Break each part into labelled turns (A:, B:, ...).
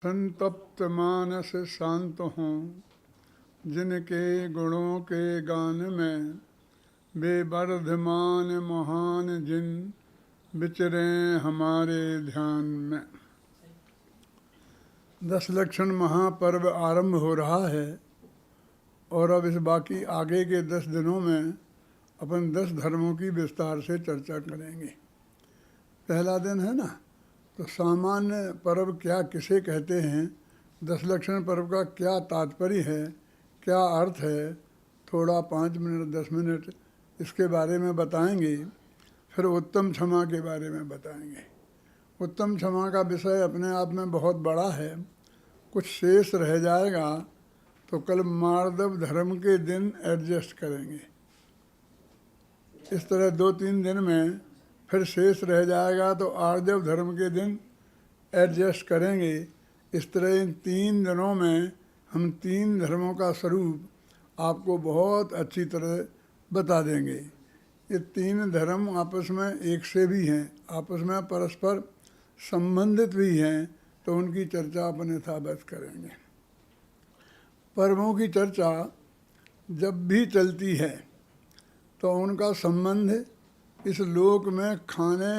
A: संतप्त मानस शांत हों, जिनके गुणों के गान में बेवर्धमान महान जिन विचरें हमारे ध्यान में। 10 लक्षण महापर्व आरंभ हो रहा है और अब इस बाकी आगे के 10 दिनों में अपन 10 धर्मों की विस्तार से चर्चा करेंगे। पहला दिन है ना, तो सामान्य पर्व क्या किसे कहते हैं, 10 लक्षण पर्व का क्या तात्पर्य है, क्या अर्थ है, थोड़ा 5 मिनट 10 मिनट इसके बारे में बताएंगे। फिर उत्तम क्षमा के बारे में बताएंगे। उत्तम क्षमा का विषय अपने आप में बहुत बड़ा है, कुछ शेष रह जाएगा तो कल मार्दव धर्म के दिन एडजस्ट करेंगे। इस तरह 2-3 दिन में फिर शेष रह जाएगा तो आर्जव धर्म के दिन एडजस्ट करेंगे। इस तरह इन 3 दिनों में हम 3 धर्मों का स्वरूप आपको बहुत अच्छी तरह बता देंगे। ये 3 धर्म आपस में एक से भी हैं, आपस में परस्पर संबंधित भी हैं, तो उनकी चर्चा अपन यथावत करेंगे। पर्वों की चर्चा जब भी चलती है तो उनका संबंध इस लोक में खाने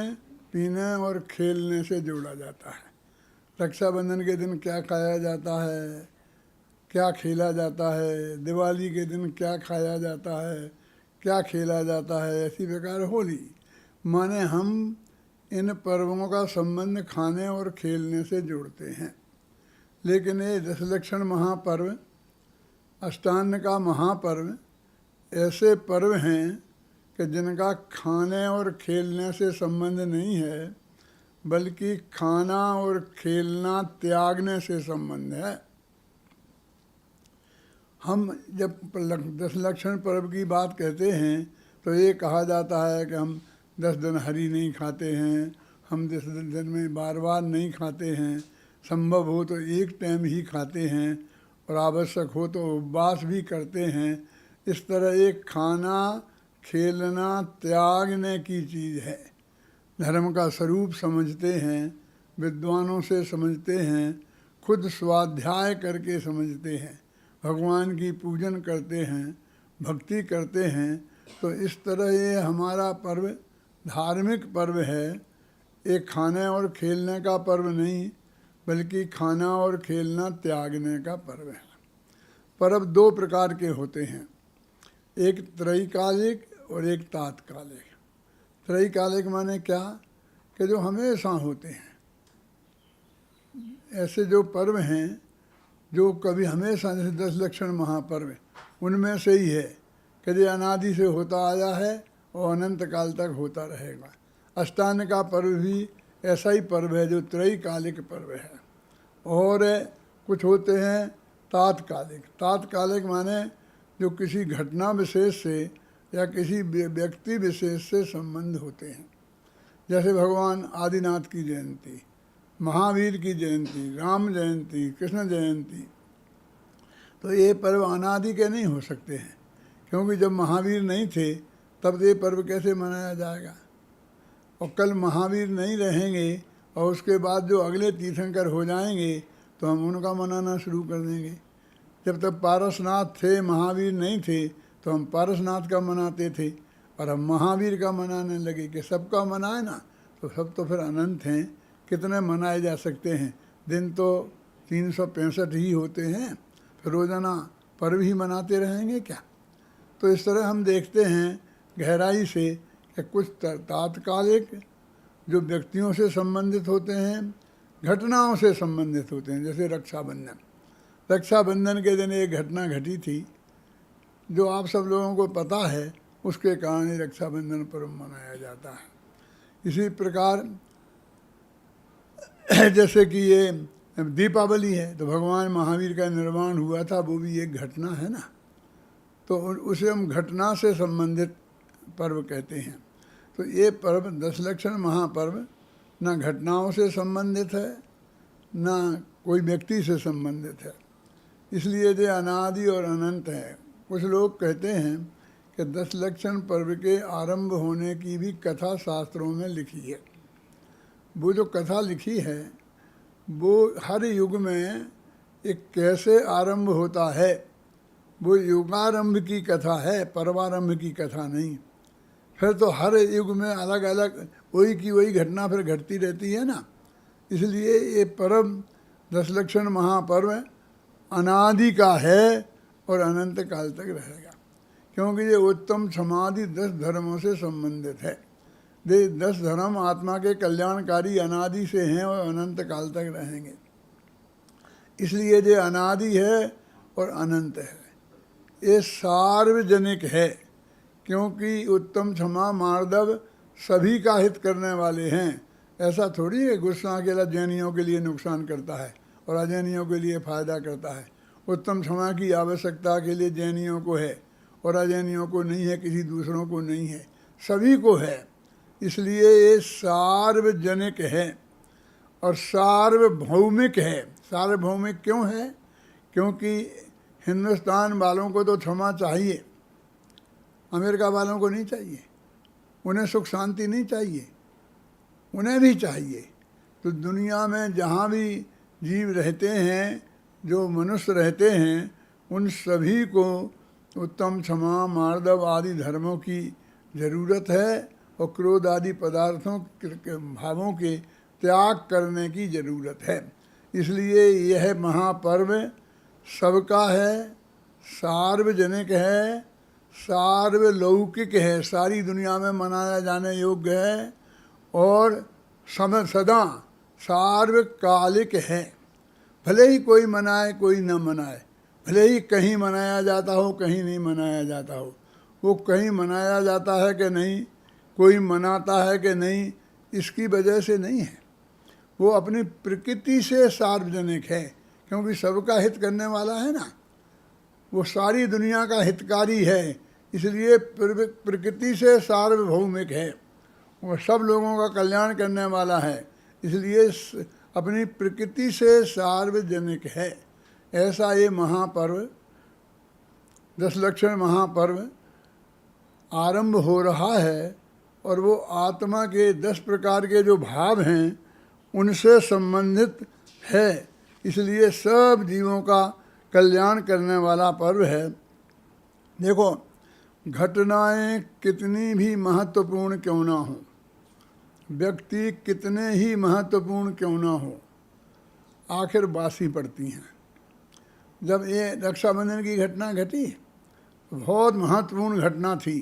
A: पीने और खेलने से जोड़ा जाता है। रक्षाबंधन के दिन क्या खाया जाता है, क्या खेला जाता है, दिवाली के दिन क्या खाया जाता है, क्या खेला जाता है, ऐसी प्रकार होली। माने हम इन पर्वों का संबंध खाने और खेलने से जोड़ते हैं। लेकिन ये 10 लक्षण महापर्व, अष्टान्न का महापर्व ऐसे पर्व हैं कि जिनका खाने और खेलने से संबंध नहीं है, बल्कि खाना और खेलना त्यागने से संबंध है। हम जब 10 लक्षण पर्व की बात कहते हैं तो ये कहा जाता है कि हम 10 दिन हरी नहीं खाते हैं, हम 10 दिन में बार बार नहीं खाते हैं, संभव हो तो एक टाइम ही खाते हैं और आवश्यक हो तो उपवास भी करते हैं। इस तरह एक खाना खेलना त्यागने की चीज़ है। धर्म का स्वरूप समझते हैं, विद्वानों से समझते हैं, खुद स्वाध्याय करके समझते हैं, भगवान की पूजन करते हैं, भक्ति करते हैं। तो इस तरह ये हमारा पर्व धार्मिक पर्व है। एक खाने और खेलने का पर्व नहीं, बल्कि खाना और खेलना त्यागने का पर्व है। पर्व 2 प्रकार के होते हैं, एक त्रैकालिक और एक तात्कालिक। त्रैकालिक माने क्या कि जो हमेशा होते हैं। ऐसे जो पर्व हैं जो कभी हमेशा, जैसे 10 लक्षण महापर्व, उनमें से ही है कि जो अनादि से होता आया है और अनंत काल तक होता रहेगा। अष्टान्न का पर्व भी ऐसा ही पर्व है जो त्रैकालिक पर्व है। और कुछ होते हैं तात्कालिक। तात्कालिक माने जो किसी घटना विशेष से या किसी व्यक्ति विशेष से संबंध होते हैं। जैसे भगवान आदिनाथ की जयंती, महावीर की जयंती, राम जयंती, कृष्ण जयंती। तो ये पर्व अनादि के नहीं हो सकते हैं, क्योंकि जब महावीर नहीं थे तब ये पर्व कैसे मनाया जाएगा। और कल महावीर नहीं रहेंगे और उसके बाद जो अगले तीर्थंकर हो जाएंगे तो हम उनका मनाना शुरू कर देंगे। जब तक पारसनाथ थे, महावीर नहीं थे, तो हम पारसनाथ का मनाते थे, और हम महावीर का मनाने लगे कि सबका मनाए ना, तो सब तो फिर अनंत हैं, कितने मनाए जा सकते हैं। दिन तो 365 ही होते हैं, फिर रोज़ाना पर्व ही मनाते रहेंगे क्या। तो इस तरह हम देखते हैं गहराई से कि कुछ तात्कालिक जो व्यक्तियों से संबंधित होते हैं, घटनाओं से संबंधित होते हैं। जैसे रक्षाबंधन, रक्षाबंधन के दिन एक घटना घटी थी जो आप सब लोगों को पता है, उसके कारण ही रक्षाबंधन पर्व मनाया जाता है। इसी प्रकार जैसे कि ये दीपावली है, तो भगवान महावीर का निर्वाण हुआ था, वो भी एक घटना है ना, तो उसे हम घटना से संबंधित पर्व कहते हैं। तो ये पर्व 10 लक्षण महापर्व ना घटनाओं से संबंधित है, ना कोई व्यक्ति से संबंधित है, इसलिए ये अनादि और अनंत है। कुछ लोग कहते हैं कि 10 लक्षण पर्व के आरंभ होने की भी कथा शास्त्रों में लिखी है। वो जो कथा लिखी है वो हर युग में एक कैसे आरंभ होता है, वो युगारंभ की कथा है, परमारंभ की कथा नहीं। फिर तो हर युग में अलग अलग वही की वही घटना फिर घटती रहती है ना। इसलिए ये पर्व दशलक्षण महापर्व अनादि का है और अनंत काल तक रहेगा, क्योंकि ये उत्तम समाधि 10 धर्मों से संबंधित है। ये 10 धर्म आत्मा के कल्याणकारी अनादि से हैं और अनंत काल तक रहेंगे। इसलिए ये अनादि है और अनंत है, ये सार्वजनिक है, क्योंकि उत्तम क्षमा मार्दव सभी का हित करने वाले हैं। ऐसा थोड़ी है गुस्सा अकेला जैनियों के लिए नुकसान करता है और अजैनियों के लिए फ़ायदा करता है। उत्तम क्षमा की आवश्यकता के लिए जैनियों को है और अजैनियों को नहीं है, किसी दूसरों को नहीं है, सभी को है। इसलिए ये सार्वजनिक है और सार्वभौमिक है। सार्वभौमिक क्यों है? क्योंकि हिंदुस्तान वालों को तो क्षमा चाहिए, अमेरिका वालों को नहीं चाहिए। उन्हें सुख शांति नहीं चाहिए, उन्हें भी चाहिए। तो दुनिया में जहाँ भी जीव रहते हैं, जो मनुष्य रहते हैं, उन सभी को उत्तम क्षमा मार्दव आदि धर्मों की ज़रूरत है और क्रोध आदि पदार्थों भावों के त्याग करने की ज़रूरत है। इसलिए यह महापर्व सबका है, सार्वजनिक है, सार्वलौकिक है, सारी दुनिया में मनाया जाने योग्य है और सदा सार्वकालिक है। भले ही कोई मनाए कोई न मनाए, भले ही कहीं मनाया जाता हो कहीं नहीं मनाया जाता हो, वो कहीं मनाया जाता है कि नहीं, कोई मनाता है कि नहीं, इसकी वजह से नहीं है। वो अपनी प्रकृति से सार्वजनिक है, क्योंकि सबका हित करने वाला है ना, वो सारी दुनिया का हितकारी है। इसलिए प्रकृति से सार्वभौमिक है, वो सब लोगों का कल्याण करने वाला है, इसलिए अपनी प्रकृति से सार्वजनिक है। ऐसा ये महापर्व दशलक्षण महापर्व आरंभ हो रहा है और वो आत्मा के 10 प्रकार के जो भाव हैं उनसे संबंधित है। इसलिए सब जीवों का कल्याण करने वाला पर्व है। देखो, घटनाएं कितनी भी महत्वपूर्ण क्यों ना हो, व्यक्ति कितने ही महत्वपूर्ण क्यों ना हो, आखिर बासी पड़ती हैं। जब ये रक्षाबंधन की घटना घटी, बहुत महत्वपूर्ण घटना थी,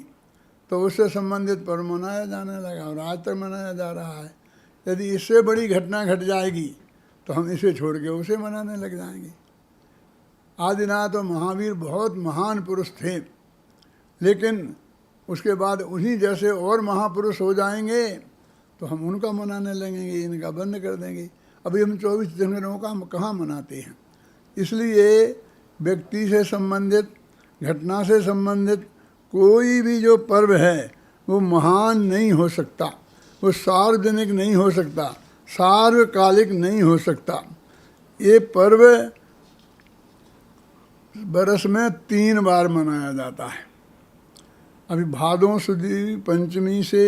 A: तो उससे संबंधित पर्व मनाया जाने लगा और आज तक मनाया जा रहा है। यदि इससे बड़ी घटना घट जाएगी तो हम इसे छोड़ के उसे मनाने लग जाएंगे। आदिनाथ तो महावीर बहुत महान पुरुष थे, लेकिन उसके बाद उन्हीं जैसे और महापुरुष हो जाएंगे तो हम उनका मनाने लगेंगे, इनका बंद कर देंगे। अभी हम 24 जनवरी का हम कहाँ मनाते हैं। इसलिए व्यक्ति से संबंधित, घटना से संबंधित कोई भी जो पर्व है वो महान नहीं हो सकता, वो सार्वजनिक नहीं हो सकता, सार्वकालिक नहीं हो सकता। ये पर्व बरस में 3 बार मनाया जाता है। अभी भादों सुदी पंचमी से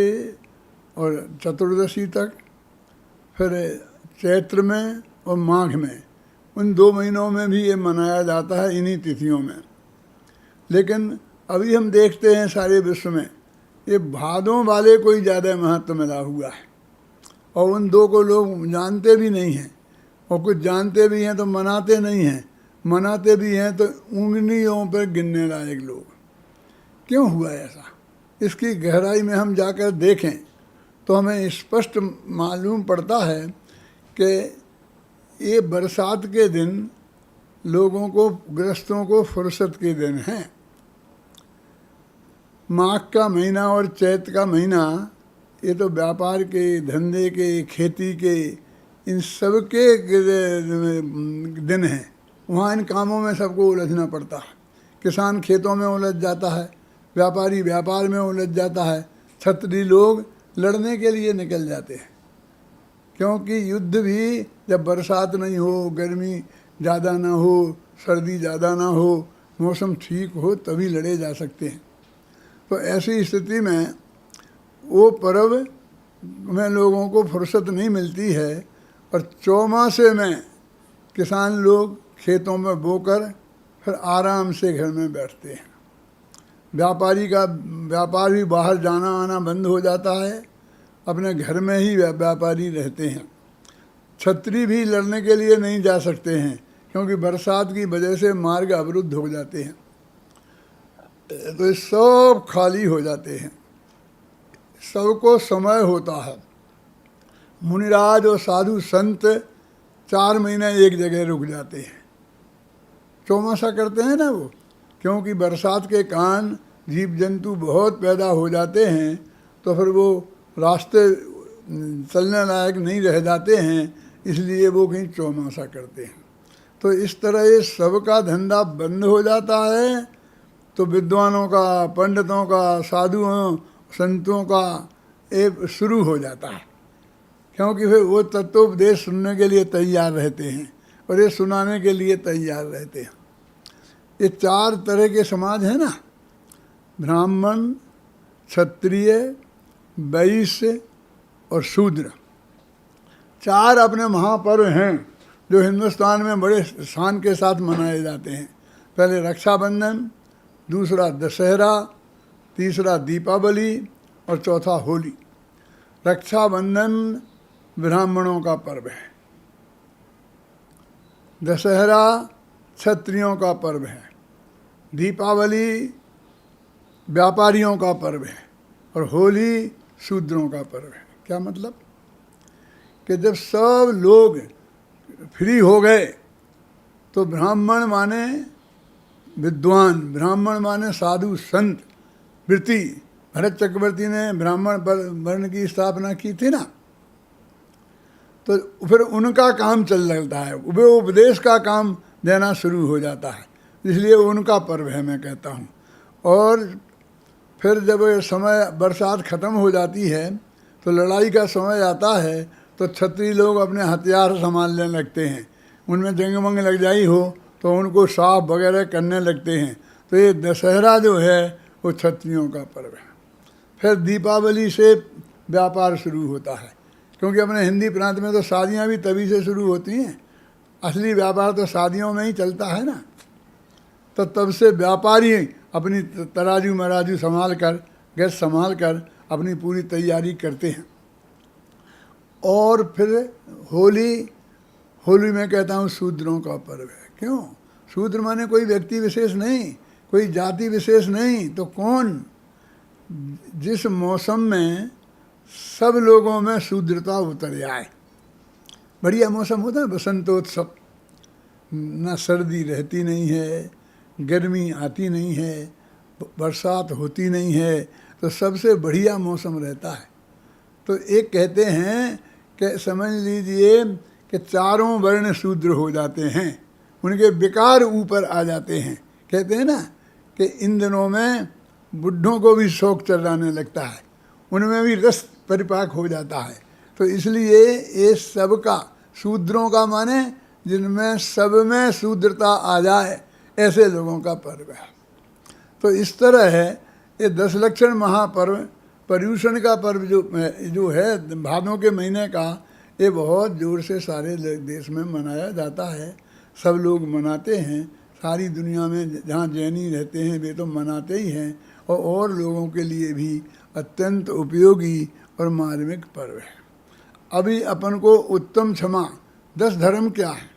A: और चतुर्दशी तक, फिर चैत्र में और माघ में, उन 2 महीनों में भी ये मनाया जाता है, इन्हीं तिथियों में। लेकिन अभी हम देखते हैं सारे विश्व में ये भादों वाले को ही ज़्यादा महत्व मिला हुआ है और उन 2 को लोग जानते भी नहीं हैं, और कुछ जानते भी हैं तो मनाते नहीं हैं, मनाते भी हैं तो उंगलियों पर गिनने लायक लोग। क्यों हुआ ऐसा? इसकी गहराई में हम जाकर देखें तो हमें स्पष्ट मालूम पड़ता है कि ये बरसात के दिन लोगों को, गृहस्थों को फुर्सत के दिन हैं। माघ का महीना और चैत का महीना ये तो व्यापार के, धंधे के, खेती के, इन सब के दिन हैं। वहाँ इन कामों में सबको उलझना पड़ता है। किसान खेतों में उलझ जाता है, व्यापारी व्यापार में उलझ जाता है, क्षत्रिय लोग लड़ने के लिए निकल जाते हैं, क्योंकि युद्ध भी जब बरसात नहीं हो, गर्मी ज़्यादा ना हो, सर्दी ज़्यादा ना हो, मौसम ठीक हो, तभी लड़े जा सकते हैं। तो ऐसी स्थिति में वो पर्व में लोगों को फुर्सत नहीं मिलती है और चौमासे में किसान लोग खेतों में बोकर फिर आराम से घर में बैठते हैं। व्यापार भी बाहर जाना आना बंद हो जाता है, अपने घर में ही व्यापारी रहते हैं। छतरी भी लड़ने के लिए नहीं जा सकते हैं क्योंकि बरसात की वजह से मार्ग अवरुद्ध हो जाते हैं, तो ये सब खाली हो जाते हैं। सबको समय होता है। मुनिराज और साधु संत 4 महीने एक जगह रुक जाते हैं, चौमासा करते हैं ना वो, क्योंकि बरसात के कारण जीव जंतु बहुत पैदा हो जाते हैं, तो फिर वो रास्ते चलने लायक नहीं रह जाते हैं, इसलिए वो कहीं चौमासा करते हैं। तो इस तरह ये सबका धंधा बंद हो जाता है, तो विद्वानों का, पंडितों का, साधुओं संतों का ये शुरू हो जाता है, क्योंकि फिर वो तत्वोपदेश सुनने के लिए तैयार रहते हैं और ये सुनाने के लिए तैयार रहते हैं। ये 4 तरह के समाज हैं ना, ब्राह्मण, क्षत्रिय, वैश्य और शूद्र। 4 अपने महापर्व हैं जो हिंदुस्तान में बड़े शान के साथ मनाए जाते हैं। पहले रक्षाबंधन, दूसरा दशहरा, तीसरा दीपावली और चौथा होली। रक्षाबंधन ब्राह्मणों का पर्व है, दशहरा क्षत्रियों का पर्व है, दीपावली व्यापारियों का पर्व है और होली शूद्रों का पर्व है। क्या मतलब कि जब सब लोग फ्री हो गए तो ब्राह्मण माने विद्वान, ब्राह्मण माने साधु संत, वृत्ति, भरत चक्रवर्ती ने ब्राह्मण वर्ण की स्थापना की थी ना, तो फिर उनका काम चल लगता है, वे उपदेश का काम देना शुरू हो जाता है, इसलिए उनका पर्व है मैं कहता हूँ। और फिर जब समय बरसात ख़त्म हो जाती है तो लड़ाई का समय आता है, तो क्षत्रिय लोग अपने हथियार संभालने लगते हैं, उनमें जंग मंग लग जाई हो तो उनको साफ वगैरह करने लगते हैं। तो ये दशहरा जो है वो क्षत्रियों का पर्व है। फिर दीपावली से व्यापार शुरू होता है, क्योंकि अपने हिंदी प्रांत में तो शादियाँ भी तभी से शुरू होती हैं, असली व्यापार तो शादियों में ही चलता है ना। तो तब से व्यापारी अपनी तराजू मराजू संभाल कर, गैस संभाल कर अपनी पूरी तैयारी करते हैं। और फिर होली में कहता हूँ शूद्रों का पर्व है। क्यों? शूद्र माने कोई व्यक्ति विशेष नहीं, कोई जाति विशेष नहीं, तो कौन? जिस मौसम में सब लोगों में शूद्रता उतर जाए। बढ़िया मौसम होता है बसंतोत्सव, ना सर्दी रहती नहीं है, गर्मी आती नहीं है, बरसात होती नहीं है, तो सबसे बढ़िया मौसम रहता है। तो एक कहते हैं कि समझ लीजिए कि 4 वर्ण शूद्र हो जाते हैं, उनके विकार ऊपर आ जाते हैं। कहते हैं ना कि इन दिनों में बुढ़ों को भी शौक चढ़ाने लगता है, उनमें भी रस परिपाक हो जाता है। तो इसलिए ये सबका, शूद्रों का माने जिनमें सब में शूद्रता आ जाए, ऐसे लोगों का पर्व है। तो इस तरह है ये 10 लक्षण महापर्व। पर्यूषण का पर्व जो है भादों के महीने का, ये बहुत जोर से सारे देश में मनाया जाता है, सब लोग मनाते हैं। सारी दुनिया में जहाँ जैनी रहते हैं वे तो मनाते ही हैं, और लोगों के लिए भी अत्यंत उपयोगी और मार्मिक पर्व है। अभी अपन को उत्तम क्षमा 10 धर्म क्या है?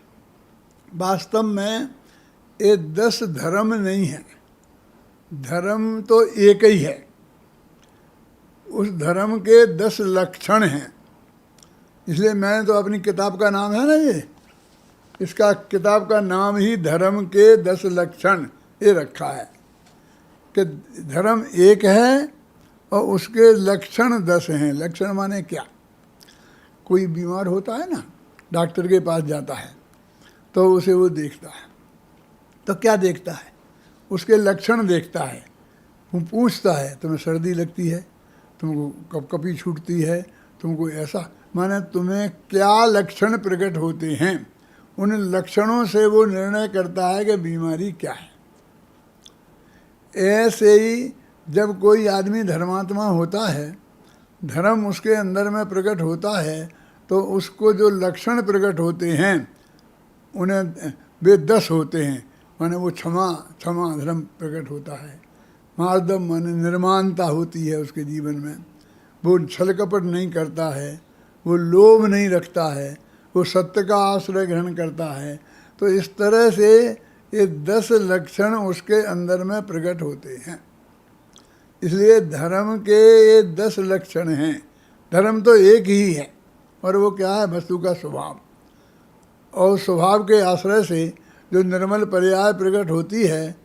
A: वास्तव में ये 10 धर्म नहीं है, धर्म तो एक ही है। उस धर्म के 10 लक्षण हैं। इसलिए मैं तो अपनी किताब का नाम है ना ये, इसका किताब का नाम ही धर्म के 10 लक्षण ये रखा है कि धर्म एक है और उसके लक्षण 10 हैं। लक्षण माने क्या? कोई बीमार होता है ना, डॉक्टर के पास जाता है तो उसे वो देखता है, तो क्या देखता है? उसके लक्षण देखता है। वो पूछता है तुम्हें सर्दी लगती है, तुमको कपकपी छूटती है, तुमको ऐसा, माने तुम्हें क्या लक्षण प्रकट होते हैं, उन लक्षणों से वो निर्णय करता है कि बीमारी क्या है। ऐसे ही जब कोई आदमी धर्मात्मा होता है, धर्म उसके अंदर में प्रकट होता है, तो उसको जो लक्षण प्रकट होते हैं उन्हें वे 10 होते हैं। माने वो क्षमा धर्म प्रकट होता है, मार्दव माने निर्माणता होती है उसके जीवन में, वो छल कपट नहीं करता है, वो लोभ नहीं रखता है, वो सत्य का आश्रय ग्रहण करता है। तो इस तरह से ये 10 लक्षण उसके अंदर में प्रकट होते हैं। इसलिए धर्म के ये 10 लक्षण हैं। धर्म तो एक ही है, और वो क्या है? वस्तु का स्वभाव, और स्वभाव के आश्रय से जो निर्मल पर्याय प्रकट होती है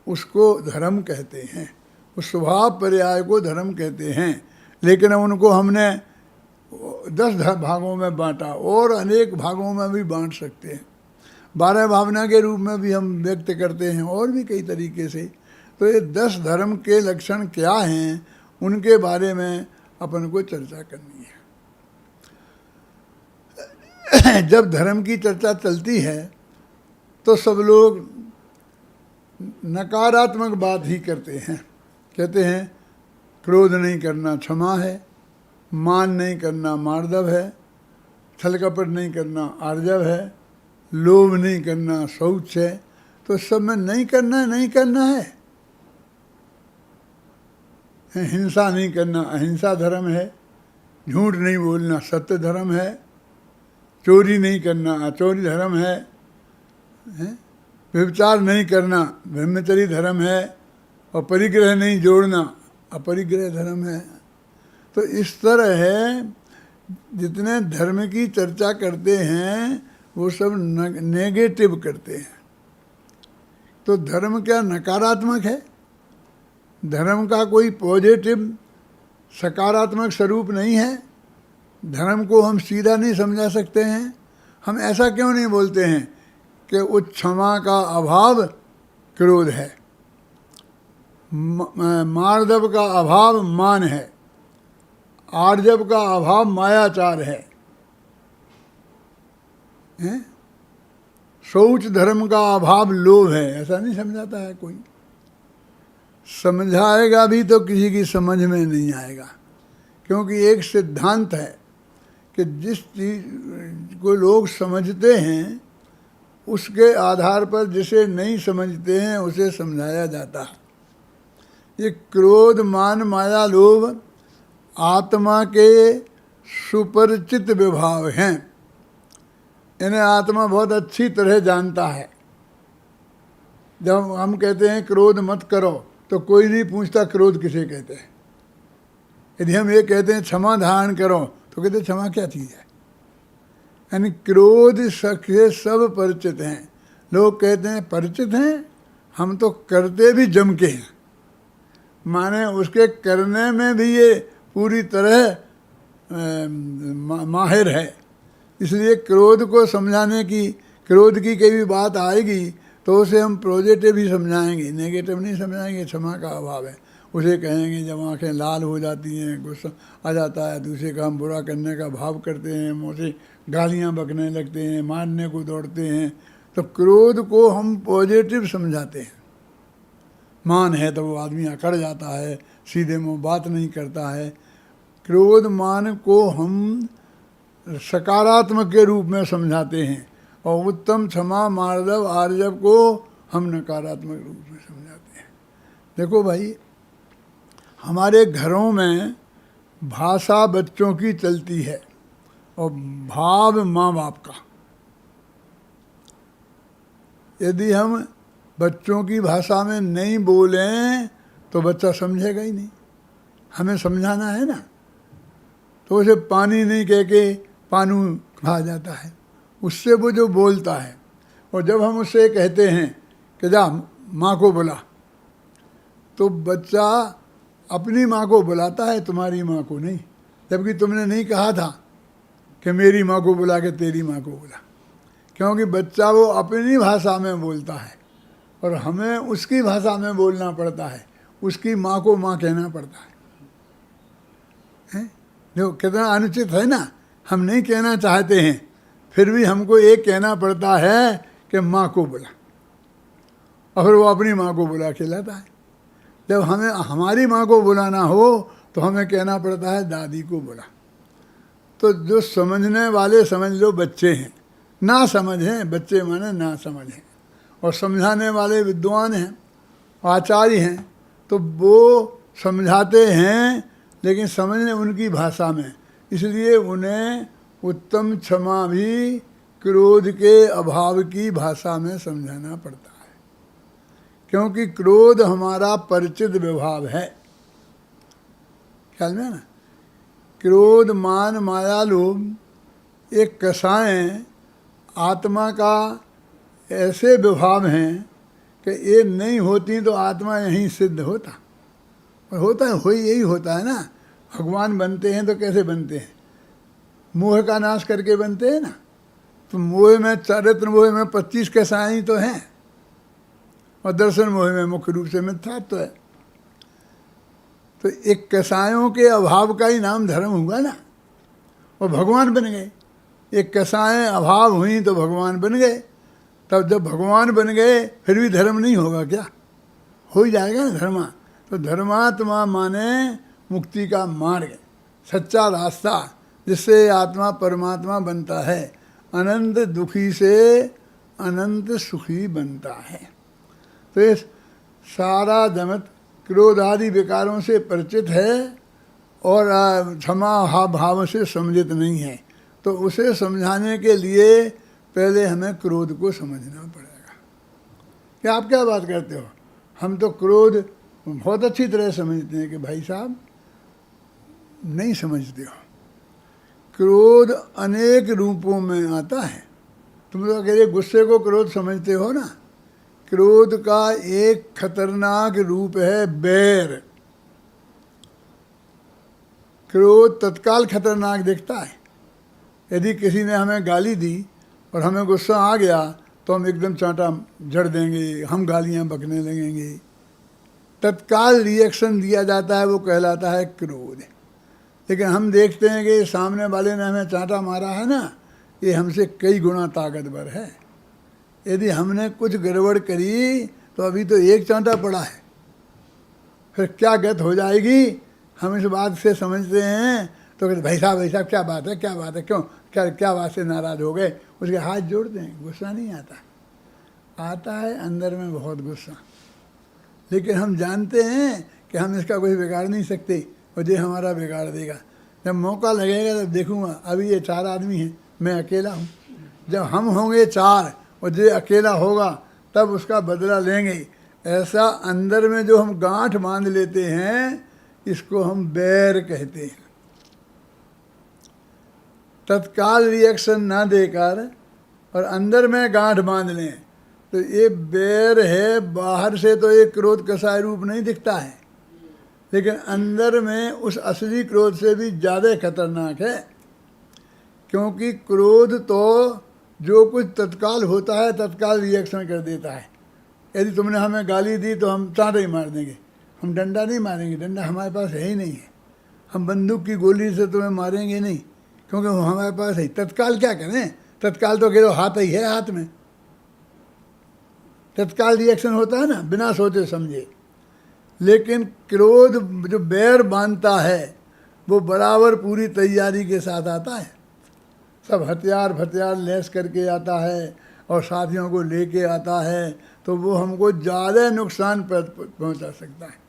A: उसको धर्म कहते हैं। उस स्वभाव पर्याय को धर्म कहते हैं। लेकिन उनको हमने 10 भागों में बांटा, और अनेक भागों में भी बांट सकते हैं। 12 भावना के रूप में भी हम व्यक्त करते हैं, और भी कई तरीके से। तो ये 10 धर्म के लक्षण क्या हैं, उनके बारे में अपन को चर्चा करनी है। जब धर्म की चर्चा चलती है तो सब लोग नकारात्मक बात ही करते हैं। कहते हैं क्रोध नहीं करना क्षमा है, मान नहीं करना मार्दव है, छल कपट नहीं करना आर्जव है, लोभ नहीं करना शौच है। तो सब में नहीं करना है, नहीं करना है। हिंसा नहीं करना अहिंसा धर्म है, झूठ नहीं बोलना सत्य धर्म है, चोरी नहीं करना अचोरी धर्म है, व्यभिचार नहीं करना ब्रह्मचर्य धर्म है, और परिग्रह नहीं जोड़ना अपरिग्रह धर्म है। तो इस तरह है, जितने धर्म की चर्चा करते हैं वो सब नेगेटिव करते हैं। तो धर्म क्या नकारात्मक है? धर्म का कोई पॉजिटिव सकारात्मक स्वरूप नहीं है। धर्म को हम सीधा नहीं समझा सकते हैं। हम ऐसा क्यों नहीं बोलते हैं कि उस क्षमा का अभाव क्रोध है, मार्दव का अभाव मान है, आर्जव का अभाव मायाचार है, शौच धर्म का अभाव लोभ है? ऐसा नहीं समझाता है कोई। समझाएगा भी तो किसी की समझ में नहीं आएगा, क्योंकि एक सिद्धांत है कि जिस चीज़ को लोग समझते हैं उसके आधार पर जिसे नहीं समझते हैं उसे समझाया जाता है। ये क्रोध मान माया लोभ आत्मा के सुपरिचित विभाव हैं। इन्हें आत्मा बहुत अच्छी तरह जानता है। जब हम कहते हैं क्रोध मत करो तो कोई नहीं पूछता क्रोध किसे कहते हैं। यदि हम ये कहते हैं क्षमा धारण करो तो कहते क्षमा क्या चीज़ है। यानी क्रोध से सब परिचित हैं। लोग कहते हैं परिचित हैं, हम तो करते भी जम के हैं। माने उसके करने में भी ये पूरी तरह माहिर है। इसलिए क्रोध को समझाने की, क्रोध की कई बात आएगी तो उसे हम पॉजिटिव ही समझाएंगे, नेगेटिव नहीं समझाएंगे। क्षमा का अभाव है उसे कहेंगे। जब आँखें लाल हो जाती हैं, गुस्सा आ जाता है, दूसरे का हम बुरा करने का भाव करते हैं, मुँह से गालियाँ बकने लगते हैं, मारने को दौड़ते हैं, तो क्रोध को हम पॉजिटिव समझाते हैं। मान है तो वो आदमी अकड़ जाता है, सीधे मुँह बात नहीं करता है। क्रोध मान को हम सकारात्मक के रूप में समझाते हैं, और उत्तम क्षमा मार्दव आर्जव को हम नकारात्मक रूप में समझाते हैं। देखो भाई, हमारे घरों में भाषा बच्चों की चलती है और भाव माँ बाप का। यदि हम बच्चों की भाषा में नहीं बोलें तो बच्चा समझेगा ही नहीं। हमें समझाना है ना, तो उसे पानी नहीं कह के पानू कहा जाता है, उससे वो जो बोलता है। और जब हम उससे कहते हैं कि जा माँ को बुला, तो बच्चा अपनी माँ को बुलाता है, तुम्हारी माँ को नहीं। जबकि तुमने नहीं कहा था कि मेरी माँ को बुला के तेरी माँ को बुला, क्योंकि बच्चा वो अपनी भाषा में बोलता है और हमें उसकी भाषा में बोलना पड़ता है। उसकी माँ को माँ कहना पड़ता है। देखो कितना अनुचित है ना। हम नहीं कहना चाहते हैं, फिर भी हमको ये कहना पड़ता है कि माँ को बुला, और फिर वो अपनी माँ को बुला के लाता है। जब हमें हमारी माँ को बुलाना हो तो हमें कहना पड़ता है दादी को बुला। तो जो समझने वाले समझ लो बच्चे हैं, ना समझ हैं, बच्चे माने ना समझ हैं, और समझाने वाले विद्वान हैं, आचार्य हैं, तो वो समझाते हैं लेकिन समझने उनकी भाषा में, इसलिए उन्हें उत्तम क्षमा भी क्रोध के अभाव की भाषा में समझाना पड़ता है, क्योंकि क्रोध हमारा परिचित विभाव है। ख्याल में ना, क्रोध मान माया लोभ एक कषाय आत्मा का ऐसे विभाव हैं कि ये नहीं होती तो आत्मा यहीं सिद्ध होता, और होता है, यही होता है ना। भगवान बनते हैं तो कैसे बनते हैं? मोह का नाश करके बनते हैं ना। तो मोह में, चारित्र मोह में 25 कषाय तो हैं, और दर्शन मोह में मुख्य रूप से मिथ्यात्व है। तो एक कषायों के अभाव का ही नाम धर्म हुआ ना, और भगवान बन गए। एक कषाय अभाव हुई तो भगवान बन गए। तब जब भगवान बन गए फिर भी धर्म नहीं होगा क्या? हो ही जाएगा ना धर्मा। तो धर्मात्मा माने मुक्ति का मार्ग, सच्चा रास्ता, जिससे आत्मा परमात्मा बनता है, अनंत दुखी से अनंत सुखी बनता है। तो ये सारा जगत क्रोध आदि विकारों से परिचित है और क्षमा भाव से सम्मिलित नहीं है। तो उसे समझाने के लिए पहले हमें क्रोध को समझना पड़ेगा। क्या आप क्या बात करते हो? हम तो क्रोध बहुत अच्छी तरह समझते हैं कि भाई साहब नहीं समझते हो। क्रोध अनेक रूपों में आता है। तुम लोग अकेले गुस्से को क्रोध समझते हो ना। क्रोध का एक खतरनाक रूप है बैर। क्रोध तत्काल खतरनाक दिखता है। यदि किसी ने हमें गाली दी और हमें गुस्सा आ गया तो हम एकदम चांटा जड़ देंगे, हम गालियां बकने लगेंगे। तत्काल रिएक्शन दिया जाता है, वो कहलाता है क्रोध। लेकिन हम देखते हैं कि सामने वाले ने हमें चांटा मारा है ना, ये हमसे कई गुना ताकतवर है। यदि हमने कुछ गड़बड़ करी तो अभी तो एक चांटा पड़ा है, फिर क्या गत हो जाएगी हम इस बात से समझते हैं। तो कहते भाई साहब क्या बात है, क्या बात है, क्यों, क्या बात से नाराज़ हो गए? उसके हाथ जोड़ते हैं। गुस्सा नहीं आता, आता है अंदर में बहुत गुस्सा। लेकिन हम जानते हैं कि हम इसका कुछ बिगाड़ नहीं सकते, और ये हमारा बिगाड़ देगा। जब मौका लगेगा तब देखूंगा। अभी ये 4 आदमी हैं, मैं अकेला हूँ। जब हम होंगे 4 और ये अकेला होगा तब उसका बदला लेंगे। ऐसा अंदर में जो हम गांठ बांध लेते हैं, इसको हम बैर कहते हैं। तत्काल रिएक्शन ना देकर और अंदर में गांठ बांध लें तो ये बैर है। बाहर से तो ये क्रोध कसाय रूप नहीं दिखता है, लेकिन अंदर में उस असली क्रोध से भी ज़्यादा खतरनाक है। क्योंकि क्रोध तो जो कुछ तत्काल होता है तत्काल रिएक्शन कर देता है। यदि तुमने हमें गाली दी तो हम चांटा ही मार देंगे, हम डंडा नहीं मारेंगे, डंडा हमारे पास है ही नहीं है। हम बंदूक की गोली से तुम्हें मारेंगे नहीं, क्योंकि वो हमारे पास है। तत्काल क्या करें? तत्काल तो केवल हाथ ही है, हाथ में तत्काल रिएक्शन होता है ना, बिना सोचे समझे। लेकिन क्रोध जो बैर बांधता है वो बराबर पूरी तैयारी के साथ आता है। सब हथियार लैस करके आता है और साथियों को लेके आता है, तो वो हमको ज़्यादा नुकसान पहुंचा सकता है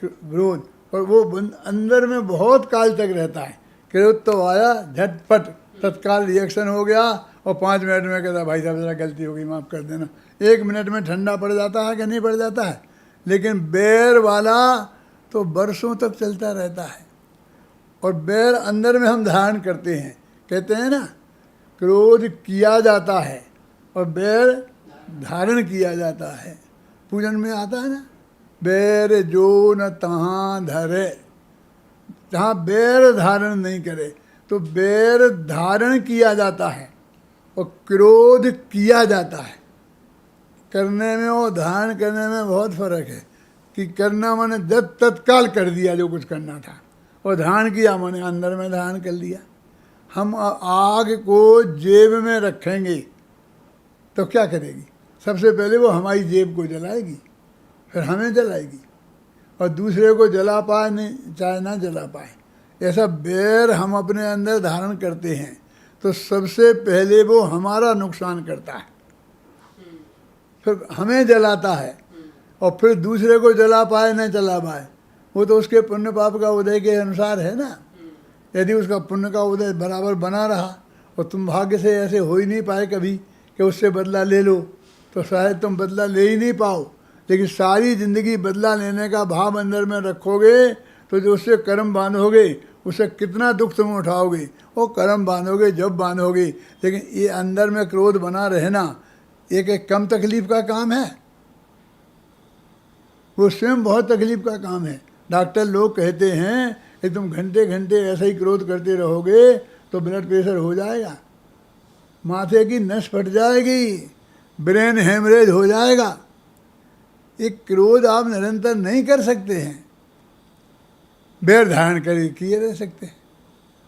A: क्रोध। और वो अंदर में बहुत काल तक रहता है। क्रोध तो आया, झटपट तत्काल रिएक्शन हो गया और 5 मिनट में कहता भाई साहब ज़रा गलती हो गई, माफ़ कर देना। 1 मिनट में ठंडा पड़ जाता है कि नहीं पड़ जाता है। लेकिन बैर वाला तो बरसों तक चलता रहता है। और बैर अंदर में हम धारण करते हैं। कहते हैं ना, क्रोध किया जाता है और बैर धारण किया जाता है। पूजन में आता है ना, बैर जो न तहाँ धरे। जहाँ बैर धारण नहीं करे तो बैर धारण किया जाता है और क्रोध किया जाता है। करने में और धारण करने में बहुत फर्क है। कि करना माने जब तत्काल कर दिया जो कुछ करना था, और धारण किया माने अंदर में धारण कर लिया। हम आग को जेब में रखेंगे तो क्या करेगी? सबसे पहले वो हमारी जेब को जलाएगी, फिर हमें जलाएगी, और दूसरे को जला पाए नहीं चाहे ना जला पाए। ऐसा बैर हम अपने अंदर धारण करते हैं तो सबसे पहले वो हमारा नुकसान करता है, फिर हमें जलाता है, और फिर दूसरे को जला पाए न जला पाए, वो तो उसके पुण्य पाप का उदय के अनुसार है ना। यदि उसका पुण्य का उदय बराबर बना रहा और तुम भाग्य से ऐसे हो ही नहीं पाए कभी कि उससे बदला ले लो, तो शायद तुम बदला ले ही नहीं पाओ। लेकिन सारी ज़िंदगी बदला लेने का भाव अंदर में रखोगे तो जो उससे कर्म बांधोगे, उससे कितना दुख तुम उठाओगे, वो कर्म बांधोगे जब बांधोगे। लेकिन ये अंदर में क्रोध बना रहना एक कम तकलीफ़ का काम है, वो स्वयं बहुत तकलीफ़ का काम है। डॉक्टर लोग कहते हैं कि तुम घंटे घंटे ऐसा ही क्रोध करते रहोगे तो ब्लड प्रेशर हो जाएगा, माथे की नस फट जाएगी, ब्रेन हेमरेज हो जाएगा। ये क्रोध आप निरंतर नहीं कर सकते हैं, बैर धारण कर किए रह सकते हैं।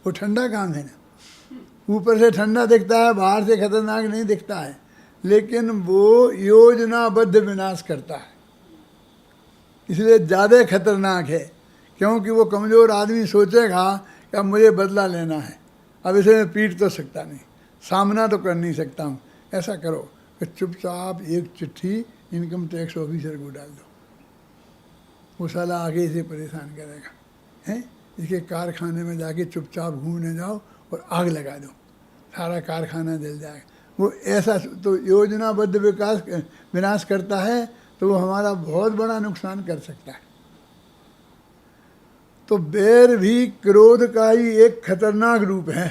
A: वो ठंडा काम है ना, ऊपर से ठंडा दिखता है, बाहर से खतरनाक नहीं दिखता है, लेकिन वो योजनाबद्ध विनाश करता है, इसलिए ज़्यादा खतरनाक है। क्योंकि वो कमज़ोर आदमी सोचेगा कि अब मुझे बदला लेना है, अब इसे मैं पीट तो सकता नहीं, सामना तो कर नहीं सकता हूँ। ऐसा करो कि चुपचाप एक चिट्ठी इनकम टैक्स ऑफिसर को डाल दो, वो साला आगे इसे परेशान करेगा, हैं। इसके कारखाने में जाके चुपचाप घूमने जाओ और आग लगा दो, सारा कारखाना जल जाएगा। वो ऐसा तो योजनाबद्ध विनाश करता है, तो वो हमारा बहुत बड़ा नुकसान कर सकता है। तो बैर भी क्रोध का ही एक खतरनाक रूप है।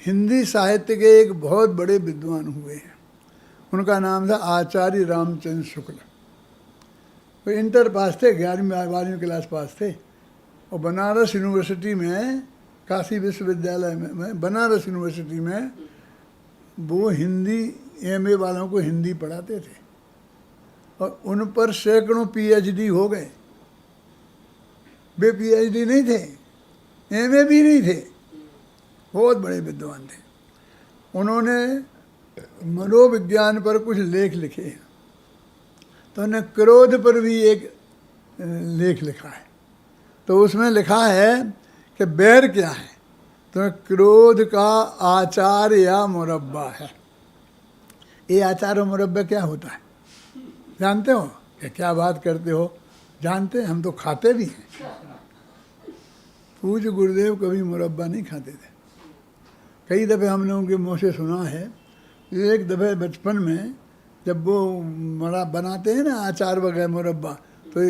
A: हिंदी साहित्य के एक बहुत बड़े विद्वान हुए हैं, उनका नाम था आचार्य रामचंद्र शुक्ल। वो इंटर पास थे, 11वीं क्लास पास थे, और बनारस यूनिवर्सिटी में, काशी विश्वविद्यालय में बनारस यूनिवर्सिटी में वो हिंदी एमए वालों को हिंदी पढ़ाते थे, और उन पर सैकड़ों पीएचडी हो गए। वे पीएचडी नहीं थे, एमए भी नहीं थे, बहुत बड़े विद्वान थे। उन्होंने मनोविज्ञान पर कुछ लेख लिखे हैं, तो उन्होंने क्रोध पर भी एक लेख लिखा है। तो उसमें लिखा है कि बैर क्या है, तो क्रोध का आचार या मुरब्बा है। ये आचार और मुरब्बा क्या होता है जानते हो? क्या बात करते हो, जानते हैं, हम तो खाते भी हैं। पूज्य गुरुदेव कभी मुरब्बा नहीं खाते थे। कई दफ़े हम लोगों के मुँह से सुना है। एक दफ़े बचपन में जब वो बनाते हैं ना अचार वगैरह मुरब्बा, तो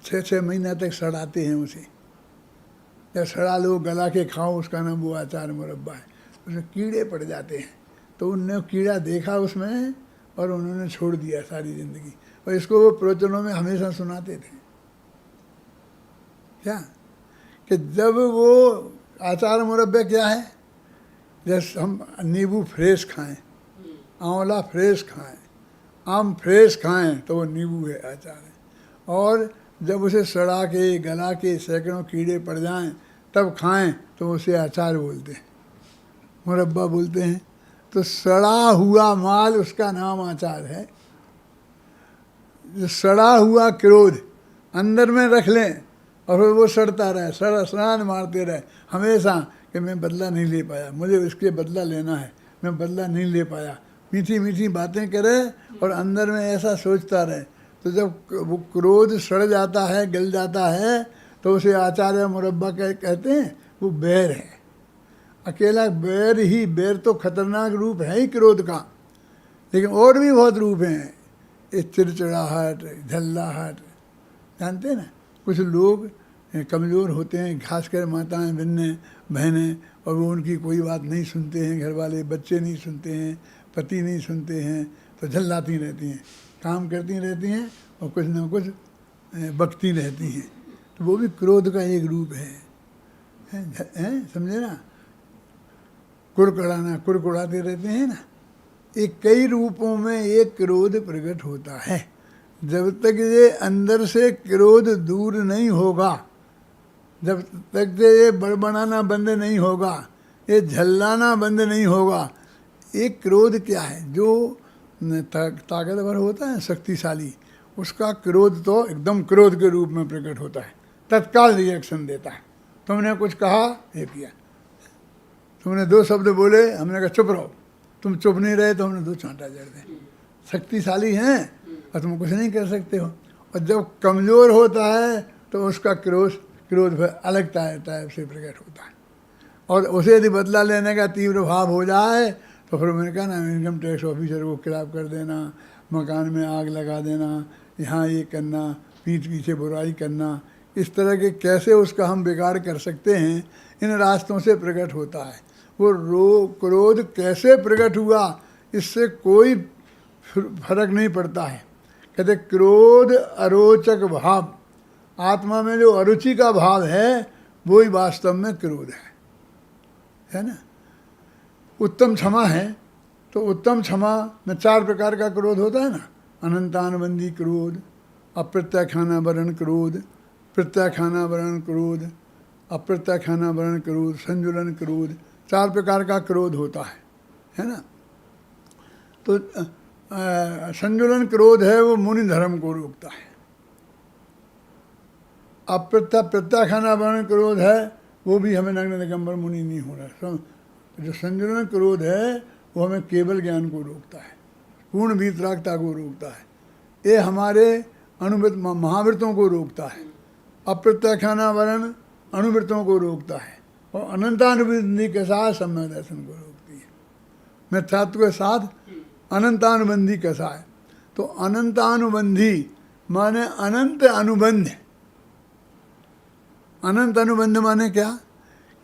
A: 6-6 महीना तक सड़ाते हैं उसे, या सड़ा लो गला के खाओ, उसका नाम वो अचार मुरब्बा है। उसमें कीड़े पड़ जाते हैं, तो उनने कीड़ा देखा उसमें और उन्होंने छोड़ दिया सारी ज़िंदगी। और इसको वो प्रवचनों में हमेशा सुनाते थे क्या, कि जब वो अचार मुरब्बे क्या है, जैसे हम नींबू फ्रेश खाएं, आंवला फ्रेश खाएं, आम फ्रेश खाएं, तो वो नींबू है, अचार है। और जब उसे सड़ा के गला के सैकड़ों कीड़े पड़ जाएं तब खाएं, तो उसे अचार बोलते हैं, मुरब्बा बोलते हैं। तो सड़ा हुआ माल, उसका नाम अचार है। जो सड़ा हुआ क्रोध अंदर में रख लें और फिर वो सड़ता रहे, सड़ान मारते रहे हमेशा कि मैं बदला नहीं ले पाया, मुझे इसके बदला लेना है, मैं बदला नहीं ले पाया, मीठी मीठी बातें करे और अंदर में ऐसा सोचता रहे। तो जब वो क्रोध सड़ जाता है, गल जाता है, तो उसे आचार या मुरब्बा कहते हैं। वो बैर है, अकेला बैर ही, बैर तो खतरनाक रूप है ही क्रोध का, लेकिन और भी बहुत रूप हैं। ये चिड़चिड़ाहट, झल्लाहट, जानते हैं ना, कुछ लोग कमज़ोर होते हैं, खासकर माताएं, बहनें, और वो उनकी कोई बात नहीं सुनते हैं, घर वाले, बच्चे नहीं सुनते हैं, पति नहीं सुनते हैं, तो झल्लाती रहती हैं, काम करती रहती हैं और कुछ ना कुछ बकती रहती हैं। तो वो भी क्रोध का एक रूप है, समझे ना। कुड़कुड़ाना, कुड़कुड़ाते रहते हैं ना। ये कई रूपों में एक क्रोध प्रकट होता है। जब तक ये अंदर से क्रोध दूर नहीं होगा, जब तक ये बड़बड़ाना बंद नहीं होगा, ये झल्लाना बंद नहीं होगा। एक क्रोध क्या है, जो ताकतवर होता है, शक्तिशाली, उसका क्रोध तो एकदम क्रोध के रूप में प्रकट होता है, तत्काल रिएक्शन देता है, तुमने कुछ कहा, ये किया, तुमने दो शब्द बोले, हमने कहा चुप रहो, तुम चुप नहीं रहे तो हमने दो चांटा जड़ दें। शक्तिशाली हैं और तुम कुछ नहीं कर सकते हो। और जब कमज़ोर होता है तो उसका क्रोध अलग टाइप से प्रकट होता है। और उसे यदि बदला लेने का तीव्र भाव हो जाए तो फिर मैंने कहा ना, इनकम टैक्स ऑफिसर को खिलाफ कर देना, मकान में आग लगा देना, यहाँ ये करना, पीठ पीछे बुराई करना, इस तरह के कैसे उसका हम बिगाड़ कर सकते हैं, इन रास्तों से प्रकट होता है। वो क्रोध कैसे प्रकट हुआ इससे कोई फर्क नहीं पड़ता है। कहते क्रोध अरोचक भाव, आत्मा में जो अरुचि का भाव है वो ही वास्तव में क्रोध है ना। उत्तम क्षमा है तो उत्तम क्षमा में 4 प्रकार का क्रोध होता है ना, अनंतानुबंधी क्रोध, अप्रत्याख्यानावरण क्रोध, प्रत्याख्यानावरण क्रोध, अप्रत्याख्यानावरण क्रोध, संजुलन क्रोध, 4 प्रकार का क्रोध होता है ना। तो संजुलन क्रोध है वो मुनि धर्म को रोकता है। प्रत्याख्यानावरण क्रोध है वो भी हमें नग्न दिगंबर मुनि नहीं होना। जो संजुलन क्रोध है वो हमें केवल ज्ञान को रोकता है, पूर्ण वीतरागता को रोकता है, ये हमारे अनुवृत्त महावृत्तों को रोकता है। अप्रत्याख्यानावरण अनुवृत्तों को रोकता है और अनंतानुबंधी के साथ सम्यक दर्शन को रोकती है। मिथ्यात्व के साथ अनंतानुबंधी कैसा है, तो अनंतानुबंधी माने अनंत अनुबंध। अनंत अनुबंध माने क्या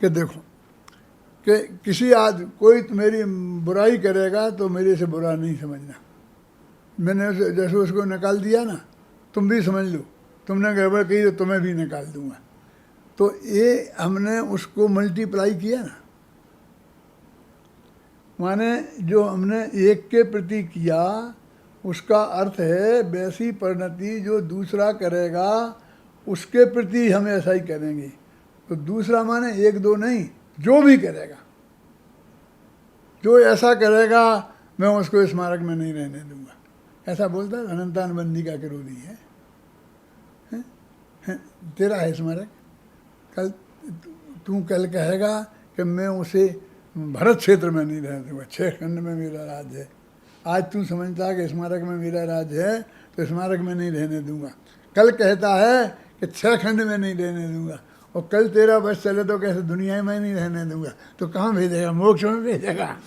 A: कि देखो कि कोई मेरी बुराई करेगा तो मेरे से बुरा नहीं समझना। मैंने जैसे उसको निकाल दिया ना, तुम भी समझ लो, तुमने गड़बड़ की तो तुम्हें भी निकाल दूंगा। तो ये हमने उसको मल्टीप्लाई किया ना, माने जो हमने एक के प्रति किया उसका अर्थ है वैसी परिणति जो दूसरा करेगा उसके प्रति हम ऐसा ही करेंगे। तो दूसरा माने 1-2 नहीं, जो भी करेगा, जो ऐसा करेगा मैं उसको स्मारक में नहीं रहने दूंगा, ऐसा बोलता है। अनंतानुबंधी का क्रोधी है? तेरा है स्मारक, तू कल कहेगा कि मैं उसे भरत क्षेत्र में नहीं रहने दूंगा, 6 खंड में मेरा राज्य है। आज तू समझता है कि स्मारक में मेरा राज्य है तो स्मारक में नहीं रहने दूंगा। कल कहता है कि 6 खंड में नहीं रहने दूंगा, और कल तेरा बस चले तो कैसे दुनिया में नहीं रहने दूंगा, तो कहाँ भेजेगा? मोक्ष में भेजेगा।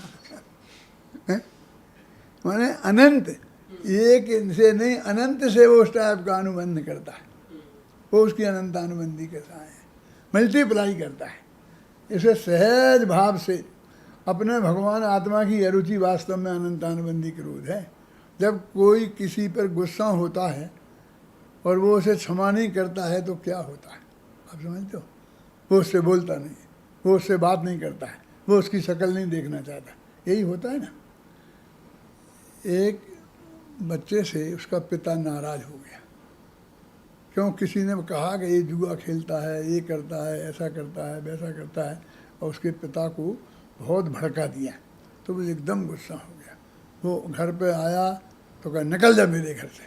A: माने अनंत, एक से नहीं अनंत से वो उस टाइप का अनुबंध करता है, वो उसकी अनंतानुबंधी के साथ है, मल्टीप्लाई करता है। इसे सहज भाव से अपने भगवान आत्मा की अरुचि वास्तव में अनंतानुबंधी क्रोध है। जब कोई किसी पर गुस्सा होता है और वो उसे क्षमा नहीं करता है तो क्या होता है आप समझते हो? वो उससे बोलता नहीं, वो उससे बात नहीं करता है, वो उसकी शक्ल नहीं देखना चाहता, यही होता है ना। एक बच्चे से उसका पिता नाराज हो गया, क्यों? किसी ने कहा कि ये जुआ खेलता है, ये करता है, ऐसा करता है, वैसा करता है, और उसके पिता को बहुत भड़का दिया। तो वो एकदम गुस्सा हो गया। वो घर पे आया तो कहा निकल जा मेरे घर से,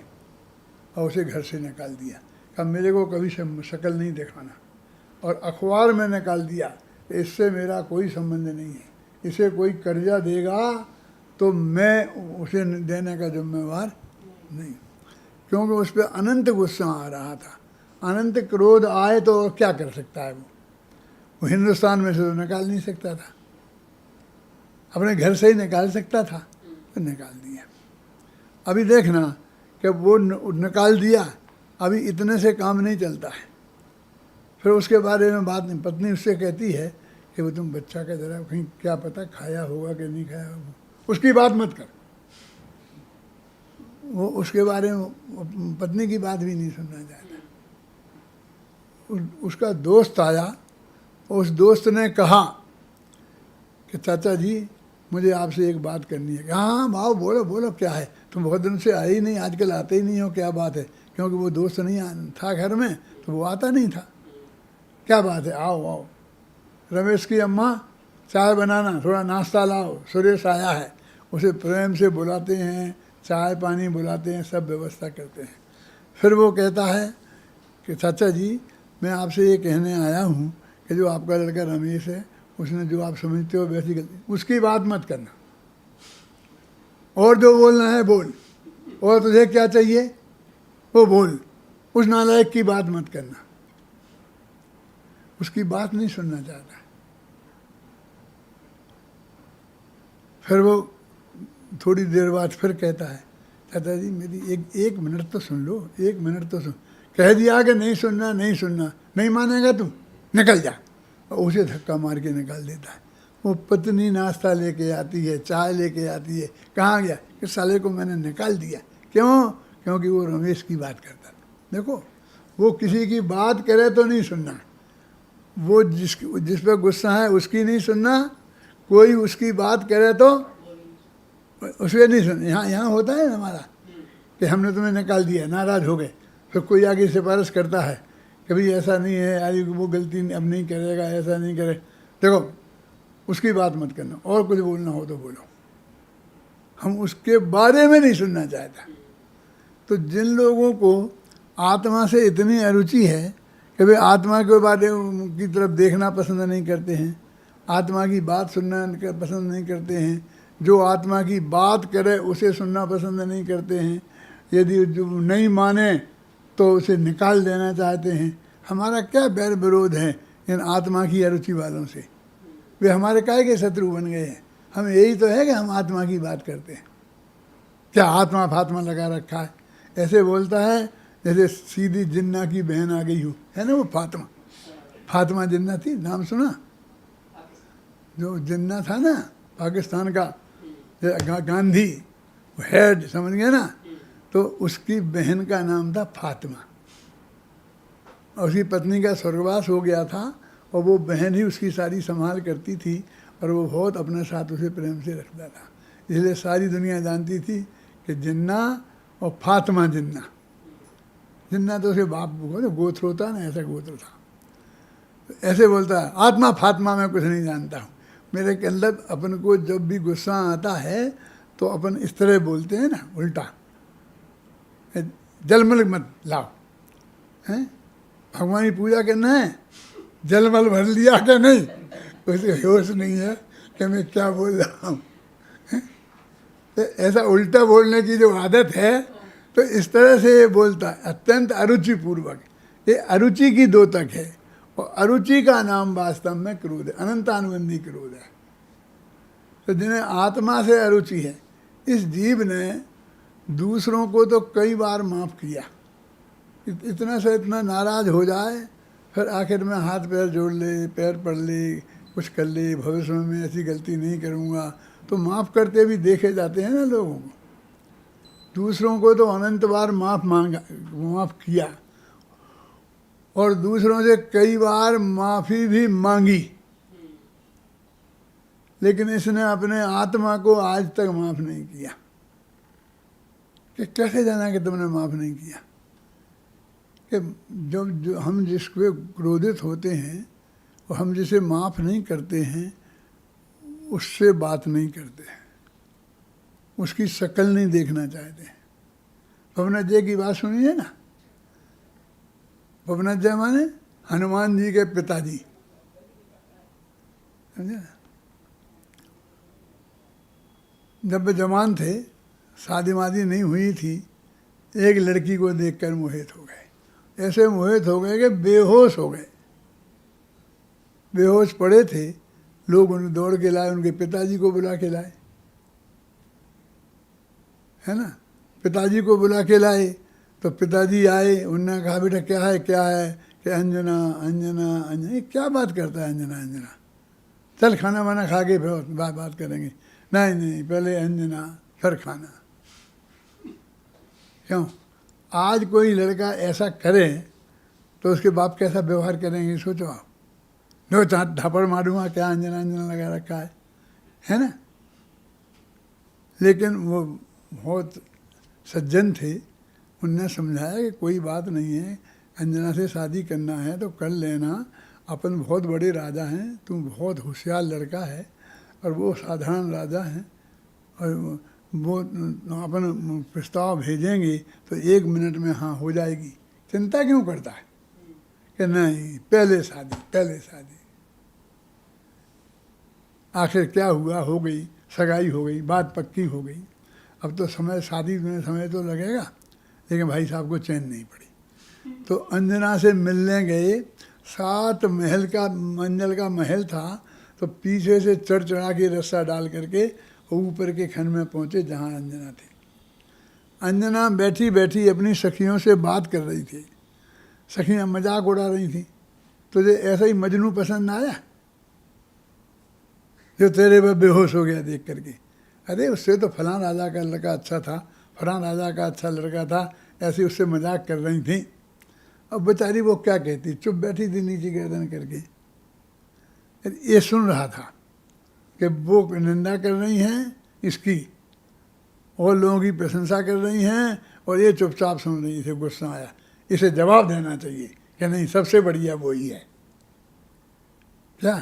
A: और उसे घर से निकाल दिया। कहा मेरे को कभी शक्ल नहीं दिखाना, और अखबार में निकाल दिया, इससे मेरा कोई संबंध नहीं है, इसे कोई कर्जा देगा तो मैं उसे देने का जिम्मेवार नहीं, क्योंकि उस पर अनंत गुस्सा आ रहा था। अनंत क्रोध आए तो क्या कर सकता है? वो हिंदुस्तान में से तो निकाल नहीं सकता था, अपने घर से ही निकाल सकता था, तो निकाल दिया। अभी देखना कि वो निकाल दिया, अभी इतने से काम नहीं चलता है। फिर उसके बारे में बात नहीं, पत्नी उससे कहती है कि वो तुम बच्चा का जरा कहीं क्या पता खाया होगा कि नहीं खाया होगा, उसकी बात मत कर। वो उसके बारे में पत्नी की बात भी नहीं सुनना चाहता। उसका दोस्त आया, उस दोस्त ने कहा कि चाचा जी मुझे आपसे एक बात करनी है। हाँ भाव बोलो बोलो, क्या है? तुम बहुत दिन से आए ही नहीं, आजकल आते ही नहीं हो, क्या बात है? क्योंकि वो दोस्त नहीं था घर में तो वो आता नहीं था। क्या बात है? आओ आओ। रमेश की अम्मा चाय बनाना, थोड़ा नाश्ता लाओ, सुरेश आया है। उसे प्रेम से बुलाते हैं, चाय पानी बुलाते हैं, सब व्यवस्था करते हैं। फिर वो कहता है कि चाचा जी मैं आपसे ये कहने आया हूँ कि जो आपका लड़का रमेश है उसने जो आप समझते हो वैसी गलती, उसकी बात मत करना, और जो बोलना है बोल, और तुझे क्या चाहिए वो बोल, उस नालायक की बात मत करना, उसकी बात नहीं सुनना चाहता। फिर वो थोड़ी देर बाद फिर कहता है, चाचा जी मेरी एक मिनट तो सुन लो, 1 मिनट तो सुन। कह दिया कि नहीं सुनना नहीं सुनना, नहीं मानेगा तू, निकल जा, और उसे धक्का मार के निकाल देता है। वो पत्नी नाश्ता लेके आती है, चाय लेके आती है, कहाँ गया, कि साले को मैंने निकाल दिया। क्यों? क्योंकि वो रमेश की बात करता था। देखो, वो किसी की बात करे तो नहीं सुनना, वो जिस पर गुस्सा है उसकी नहीं सुनना, कोई उसकी बात करे तो उसके नहीं सुन। यहाँ होता है हमारा कि हमने तुम्हें निकाल दिया, नाराज़ हो गए, फिर कोई आगे सिफारिश करता है, कभी ऐसा नहीं है, अरे वो गलती अब नहीं करेगा, ऐसा नहीं करे। देखो, उसकी बात मत करना, और कुछ बोलना हो तो बोलो, हम उसके बारे में नहीं सुनना चाहता। तो जिन लोगों को आत्मा से इतनी अरुचि है कि वे आत्मा के बारे की तरफ देखना पसंद नहीं करते हैं, आत्मा की बात सुनना पसंद नहीं करते हैं, जो आत्मा की बात करे उसे सुनना पसंद नहीं करते हैं, यदि जो नहीं माने तो उसे निकाल देना चाहते हैं। हमारा क्या बैर विरोध है इन आत्मा की अरुचि वालों से? वे हमारे काय के शत्रु बन गए हैं। हम यही तो है कि हम आत्मा की बात करते हैं, क्या आत्मा फात्मा लगा रखा है। ऐसे बोलता है जैसे सीधी जिन्ना की बहन आ गई हो, है ना वो फातिमा। फातिमा जिन्ना थी, नाम सुना? जो जिन्ना था ना पाकिस्तान का गांधी हेड, समझ गए ना, तो उसकी बहन का नाम था फातिमा, और उसकी पत्नी का स्वर्गवास हो गया था, और वो बहन ही उसकी सारी संभाल करती थी, और वो बहुत अपने साथ उसे प्रेम से रखता था। इसलिए सारी दुनिया जानती थी कि जिन्ना और फातिमा जिन्ना। जिन्ना तो उसके बाप को गोत्र होता ना, ऐसा गोत्र था। तो ऐसे बोलता है, आत्मा फातिमा मैं कुछ नहीं जानता हूँ। मेरे के अंदर अपन को जब भी गुस्सा आता है तो अपन इस तरह बोलते हैं ना, उल्टा, जलमल मत लाओ, हैं भगवान की पूजा करना है, जलमल भर लिया कि नहीं, उसे होश नहीं है कि मैं क्या बोल रहा हूँ। तो ऐसा उल्टा बोलने की जो आदत है, तो इस तरह से ये बोलता है, अत्यंत अरुचिपूर्वक। ये अरुचि की द्योतक है, और अरुचि का नाम वास्तव में क्रोध है, अनंतानुबंधी क्रोध है। तो जिन्हें आत्मा से अरुचि है, इस जीव ने दूसरों को तो कई बार माफ़ किया, इतना से इतना नाराज़ हो जाए, फिर आखिर में हाथ पैर जोड़ ले, पैर पड़ ले, कुछ कर ले, भविष्य में मैं ऐसी गलती नहीं करूँगा, तो माफ़ करते भी देखे जाते हैं ना लोगों को। दूसरों को तो अनंत बार माफ़ किया, और दूसरों से कई बार माफ़ी भी मांगी, लेकिन इसने अपने आत्मा को आज तक माफ़ नहीं किया। कि कैसे जाना कि तुमने माफ़ नहीं किया? कि जो हम जिसके क्रोधित होते हैं और हम जिसे माफ़ नहीं करते हैं, उससे बात नहीं करते हैं, उसकी शक्ल नहीं देखना चाहते हैं। पवनत जय की बात सुनी है ना? पवनत जय माने हनुमान जी के पिताजी, समझे ना? जब वे जवान थे, शादी वादी नहीं हुई थी, एक लड़की को देखकर मोहित हो गए। ऐसे मोहित हो गए कि बेहोश हो गए। बेहोश पड़े थे, लोग उन्हें दौड़ के लाए, उनके पिताजी को बुला के लाए, है ना? पिताजी को बुला के लाए तो पिताजी आए, उन्होंने कहा बेटा क्या है क्या है? कि अंजना अंजना अंजना। ये क्या बात करता है अंजना अंजना? चल खाना वाना खा के फिर बात करेंगे। नहीं नहीं, पहले अंजना फिर खाना। क्यों? आज कोई लड़का ऐसा करे तो उसके बाप कैसा व्यवहार करेंगे, सोचो आप। नो धापड़ मारूंगा, क्या अंजना अंजना लगा रखा है ना? लेकिन वो बहुत सज्जन थे, उनने समझाया कि कोई बात नहीं है, अंजना से शादी करना है तो कर लेना, अपन बहुत बड़े राजा हैं, तुम बहुत होशियार लड़का है, और वो साधारण राजा हैं, और वो अपन प्रस्ताव भेजेंगे तो 1 मिनट में हाँ हो जाएगी। चिंता क्यों करता है कि नहीं, पहले शादी पहले शादी। आखिर क्या हुआ, हो गई सगाई, हो गई बात पक्की हो गई। अब तो समय, शादी में समय तो लगेगा, लेकिन भाई साहब को चैन नहीं पड़ी। तो अंजना से मिलने गए, 7 मंजिल का महल था, तो पीछे से चढ़ चढ़ा के रस्सा डाल करके ऊपर के खंड में पहुँचे जहाँ अंजना थी। अंजना बैठी बैठी अपनी सखियों से बात कर रही थी। सखियाँ मजाक उड़ा रही थी, तुझे ऐसा ही मजनू पसंद आया जो तेरे पर बेहोश हो गया देख करके? अरे उससे तो फलां राजा का लड़का अच्छा था, फलां राजा का अच्छा लड़का था, ऐसे उससे मजाक कर रही थी। अब बेचारी वो क्या कहती, चुप बैठी थी नीचे गर्दन करके। ये सुन रहा था कि वो निंदा कर रही हैं इसकी और लोगों की प्रशंसा कर रही हैं, और ये चुपचाप सुन रही थी। गुस्सा आया, इसे जवाब देना चाहिए कि नहीं सबसे बढ़िया वो ही है। क्या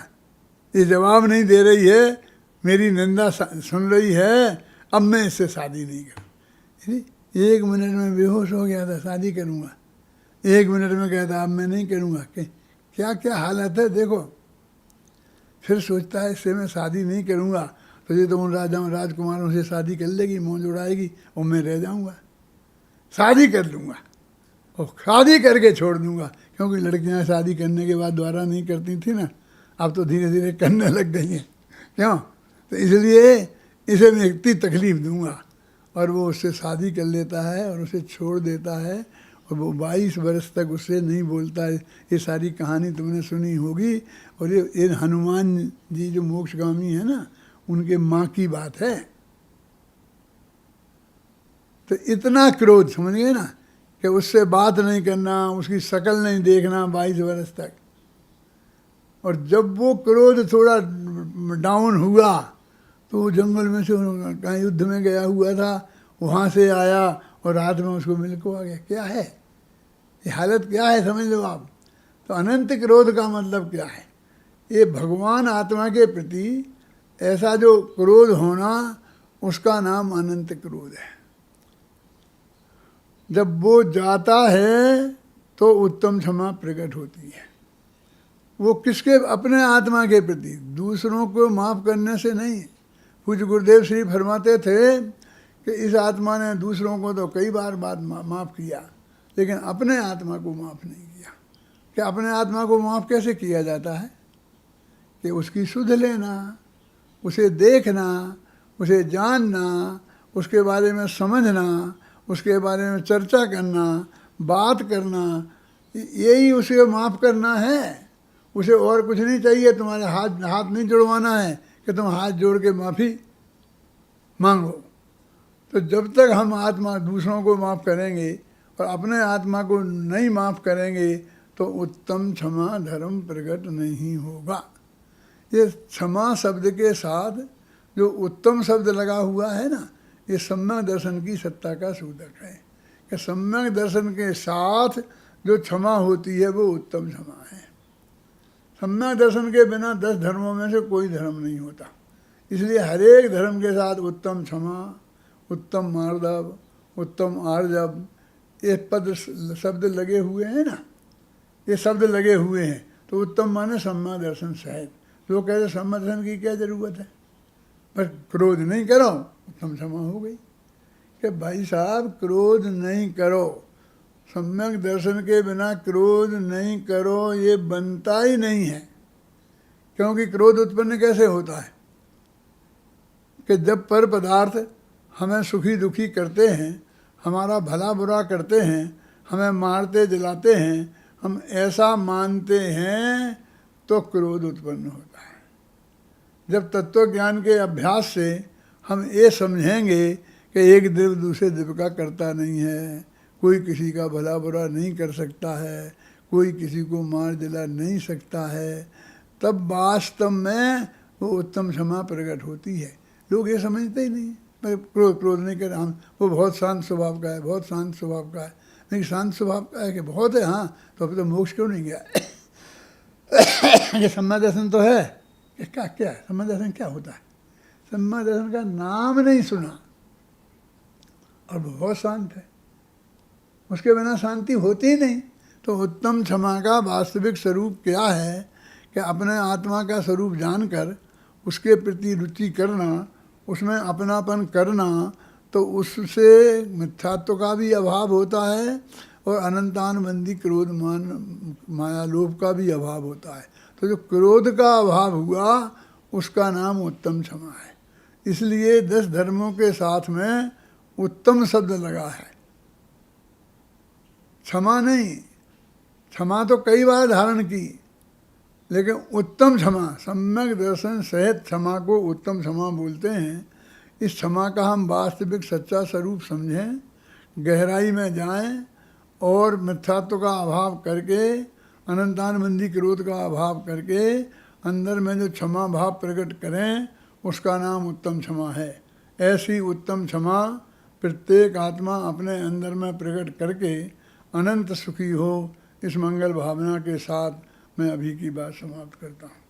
A: ये जवाब नहीं दे रही है, मेरी निंदा सुन रही है, अब मैं इससे शादी नहीं करूँ। 1 मिनट में बेहोश हो गया था, शादी करूँगा। 1 मिनट में कहता अब मैं नहीं करूँगा। क्या क्या हालत है देखो। फिर सोचता है इससे मैं शादी नहीं करूँगा तो ये तो उन राजकुमारों से शादी कर लेगी, मौज उड़ाएगी और मैं रह जाऊँगा। शादी कर लूँगा और शादी करके छोड़ दूँगा, क्योंकि लड़कियाँ शादी करने के बाद दोबारा नहीं करती थी ना, अब तो धीरे धीरे करने लग गई हैं। क्यों? तो इसलिए इसे मैं इतनी तकलीफ़ दूँगा। और वो उससे शादी कर लेता है और उसे छोड़ देता है, और वो 22 वर्ष तक उससे नहीं बोलता है। ये सारी कहानी तुमने सुनी होगी। और ये हनुमान जी जो मोक्षगामी है ना, उनके माँ की बात है। तो इतना क्रोध, समझ गए ना, कि उससे बात नहीं करना, उसकी शक्ल नहीं देखना 22 वर्ष तक। और जब वो क्रोध थोड़ा डाउन हुआ तो वो जंगल में से कहीं युद्ध में गया हुआ था, वहाँ से आया और रात में उसको मिल को आ गया। क्या है ये हालत, क्या है समझ लो आप। तो अनंत क्रोध का मतलब क्या है? ये भगवान आत्मा के प्रति ऐसा जो क्रोध होना, उसका नाम अनंत क्रोध है। जब वो जाता है तो उत्तम क्षमा प्रकट होती है। वो किसके? अपने आत्मा के प्रति, दूसरों को माफ़ करने से नहीं। पूज्य गुरुदेव श्री फरमाते थे कि इस आत्मा ने दूसरों को तो कई बार माफ़ किया, लेकिन अपने आत्मा को माफ़ नहीं किया। कि अपने आत्मा को माफ़ कैसे किया जाता है? कि उसकी सुध लेना, उसे देखना, उसे जानना, उसके बारे में समझना, उसके बारे में चर्चा करना, बात करना, यही उसे माफ़ करना है। उसे और कुछ नहीं चाहिए। तुम्हारे हाथ नहीं जुड़वाना है कि तुम हाथ जोड़ के माफ़ी मांगो। तो जब तक हम आत्मा दूसरों को माफ़ करेंगे और अपने आत्मा को नहीं माफ़ करेंगे तो उत्तम क्षमा धर्म प्रकट नहीं होगा। ये क्षमा शब्द के साथ जो उत्तम शब्द लगा हुआ है ना, ये सम्यक दर्शन की सत्ता का सूचक है कि सम्यक दर्शन के साथ जो क्षमा होती है वो उत्तम क्षमा है। सम्यक दर्शन के बिना 10 धर्मों में से कोई धर्म नहीं होता। इसलिए हर एक धर्म के साथ उत्तम क्षमा, उत्तम मार्दव, उत्तम आर्जव, ये पद शब्द लगे हुए हैं ना, ये शब्द लगे हुए हैं। तो उत्तम माने सम्यक दर्शन सहित। लोग कहते सम्यक दर्शन की क्या ज़रूरत है, बस क्रोध नहीं करो, उत्तम क्षमा हो गई। कि भाई साहब क्रोध नहीं करो, सम्यक दर्शन के बिना क्रोध नहीं करो, ये बनता ही नहीं है। क्योंकि क्रोध उत्पन्न कैसे होता है? कि जब पर पदार्थ हमें सुखी दुखी करते हैं, हमारा भला बुरा करते हैं, हमें मारते जलाते हैं, हम ऐसा मानते हैं तो क्रोध उत्पन्न होता है। जब तत्व ज्ञान के अभ्यास से हम ये समझेंगे कि एक द्रव्य दूसरे द्रव्य का करता नहीं है, कोई किसी का भला बुरा नहीं कर सकता है, कोई किसी को मार जला नहीं सकता है, तब वास्तव में वो उत्तम क्षमा प्रकट होती है। लोग ये समझते ही नहीं, मैं क्रोध नहीं कर रहा हूँ, वो बहुत शांत स्वभाव का है, बहुत शांत स्वभाव का है। नहीं, शांत स्वभाव का है कि बहुत है, हाँ, तो अभी तो मोक्ष क्यों नहीं गया? ये सम्यक दर्शन तो है। क्या क्या है सम्यक दर्शन? क्या होता है? सम्यक दर्शन का नाम नहीं सुना और बहुत शांत है, उसके बिना शांति होती ही नहीं। तो उत्तम क्षमा का वास्तविक स्वरूप क्या है? कि अपने आत्मा का स्वरूप जानकर उसके प्रति रुचि करना, उसमें अपनापन करना, तो उससे मिथ्यात्व का भी अभाव होता है और अनंतानुबंधी क्रोध मान माया लोभ का भी अभाव होता है। तो जो क्रोध का अभाव हुआ उसका नाम उत्तम क्षमा है। इसलिए 10 धर्मों के साथ में उत्तम शब्द लगा है, क्षमा नहीं। क्षमा तो कई बार धारण की, लेकिन उत्तम क्षमा, सम्यक दर्शन सहित क्षमा को उत्तम क्षमा बोलते हैं। इस क्षमा का हम वास्तविक सच्चा स्वरूप समझें, गहराई में जाएं और मिथ्यात्व का अभाव करके, अनंतानुबंधी क्रोध का अभाव करके अंदर में जो क्षमा भाव प्रकट करें, उसका नाम उत्तम क्षमा है। ऐसी उत्तम क्षमा प्रत्येक आत्मा अपने अंदर में प्रकट करके अनंत सुखी हो, इस मंगल भावना के साथ मैं अभी की बात समाप्त करता हूँ।